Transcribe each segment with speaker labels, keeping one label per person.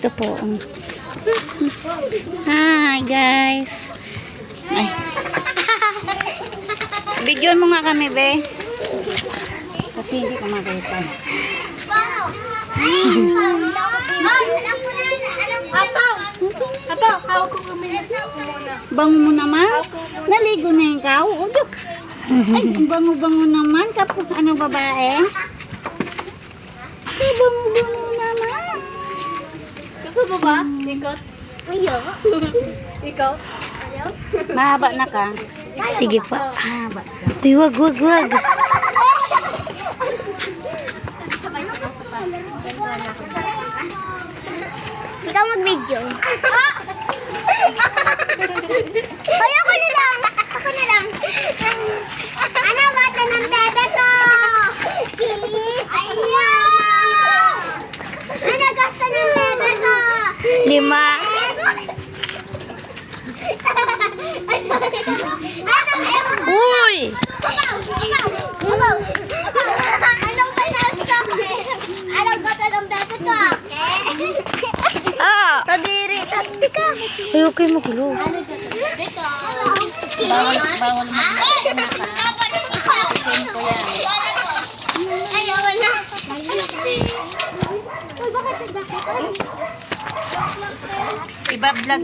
Speaker 1: Ito po. Hi guys. Ay. Bidyon mo nga kami, be. Kasi hindi ko makita. Bango mo naman? Naligo na yung kao? Ay, bango-bango naman. Ano babae? Ay, bango-bango naman.
Speaker 2: Gusto mo ba? Ikot?
Speaker 3: Ayaw.
Speaker 2: Ikaw?
Speaker 1: Mahaba na ka?
Speaker 3: Sige po.
Speaker 1: Mahaba.
Speaker 3: Uy, wag. Ikaw mag-video. Ay, ako na lang. Ano gata ng bebe ko? Kiss. Ayaw. Ano gasta ng bebe ko? 5. Uy! Anong pinas ko? Anong gata ng bebe ko?
Speaker 1: Ah!
Speaker 3: Tadiri.
Speaker 1: Ay, okay mo gulo. Bawal mo.
Speaker 3: Ayaw na. Uy, bakit
Speaker 1: Iba-vlog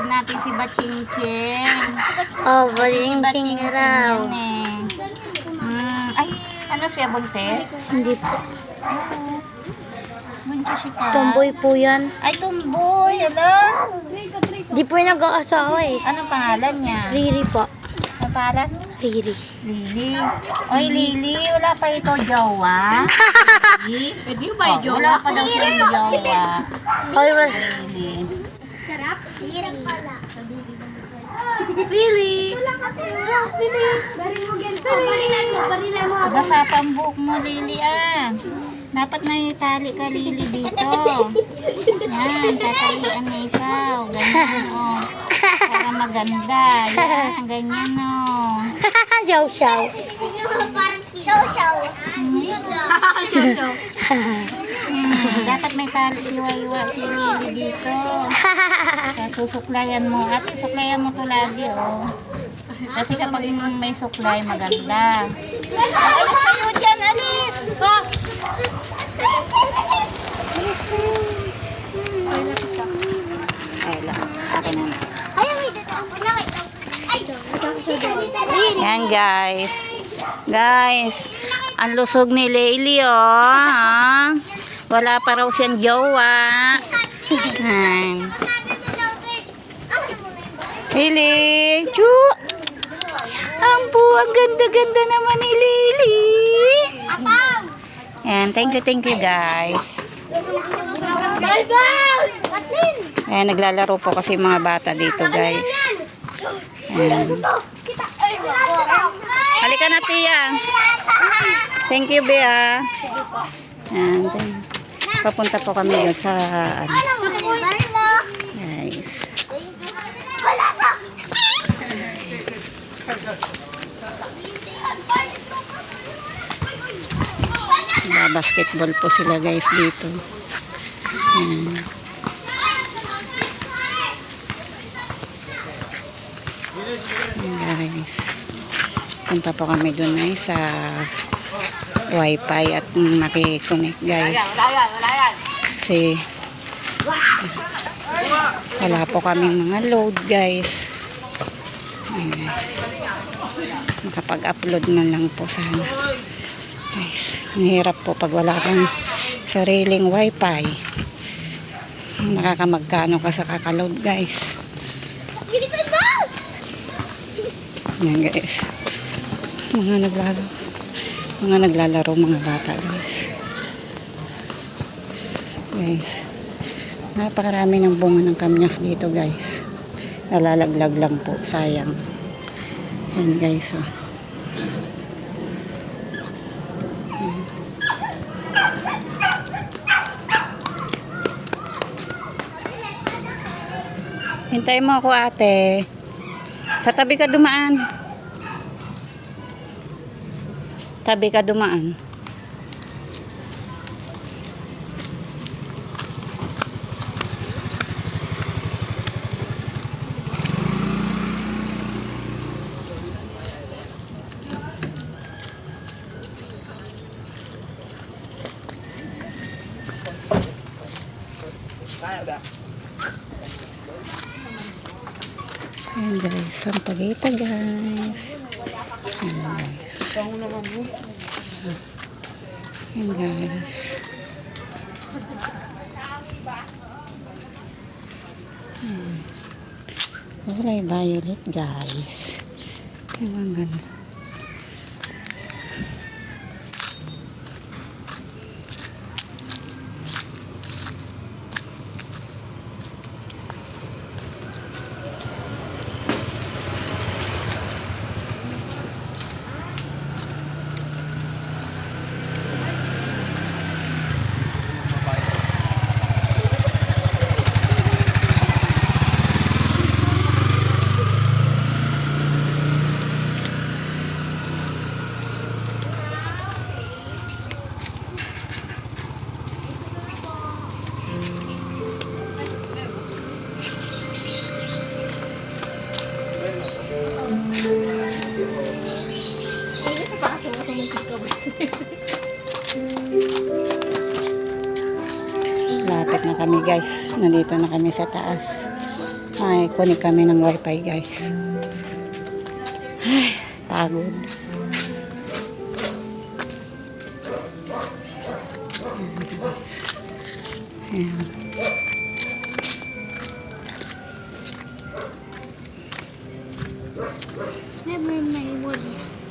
Speaker 1: natin si Bachingcheng.
Speaker 3: Oh,
Speaker 1: Si
Speaker 3: balingking raw.
Speaker 1: yan eh. Ay, ano siya, buntes?
Speaker 3: Hindi po.
Speaker 1: Buntes siya.
Speaker 3: Tomboy po yan.
Speaker 1: Ay, tumboy. Hala.
Speaker 3: Di po yung nag-aasawa eh.
Speaker 1: Anong pangalan niya?
Speaker 3: Riri po.
Speaker 1: Anong pangalan?
Speaker 3: Riri.
Speaker 1: Lily. Oy, Lily, wala pa ito jowa. Lily?
Speaker 2: Hindi ba yung jowa?
Speaker 1: Wala pa daw siya jowa.
Speaker 3: Oy, wala.
Speaker 1: Lily.
Speaker 2: Really?
Speaker 1: Basa pa ang buhok mo, Lily, ah. Dapat na itali ka, Lily, dito. Yan, tatalian na ikaw. Ganyan, oh. Para maganda. Yan, ganyan, oh.
Speaker 3: Shaw.
Speaker 1: Dapat may tali iwa-iwa si Lily dito. Susuklayan mo. Ate, suklayan mo to lagi, oh. Kasi kapag may suklay, maganda. Alis kayo dyan, alis! Alis kayo. Ay lang, akin na. Yan guys. Ang lusog ni Lily, oh. Ha? Wala pa raw siyang jowa. Yan. Lily, chu. Ang ganda-ganda naman ni Lily. Yan, thank you guys. Ayan, naglalaro po kasi mga bata dito guys. Ayan. Halika na, Pia. Thank you, Bea. Ayan, papunta po kami doon sa guys. Basketball po sila guys dito. Ayan. Guys, punta po kami doon ay sa wifi at makikonnect guys kasi wala po kaming mga load guys. Ayan. Makapag-upload man lang po sana guys. Ang hirap po pag wala kang sariling wifi. Nakakamagkano ka sa kakaload guys. Yan guys. Mga naglalaro mga bata guys. Napakarami ng bunga ng kamyas dito guys. Nalalaglag lang po, sayang. Yan guys, oh. Hintayin mo ako, ate. Sa tabi ka dumaan. Tabi ka dumaan.
Speaker 4: Ayan guys, sampagita guys. Ayan guys. Ayan guys. Kulay violet guys. Ayan ang ganda. Lapit na kami guys. Nandito na kami sa taas. Ay, kunin kami ng wifi guys. Ay, pagod. Ayan.
Speaker 3: Never my worries.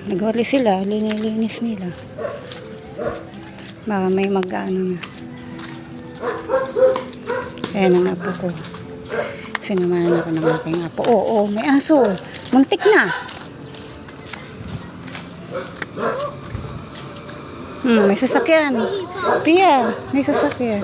Speaker 4: Nagwalis sila. Linilinis nila. Baka may mag-ano na. Ayan ang apo ko. Sinamahan ako ng aking apo. Oo, may aso. Muntik na. May sasakyan. Pia, may sasakyan.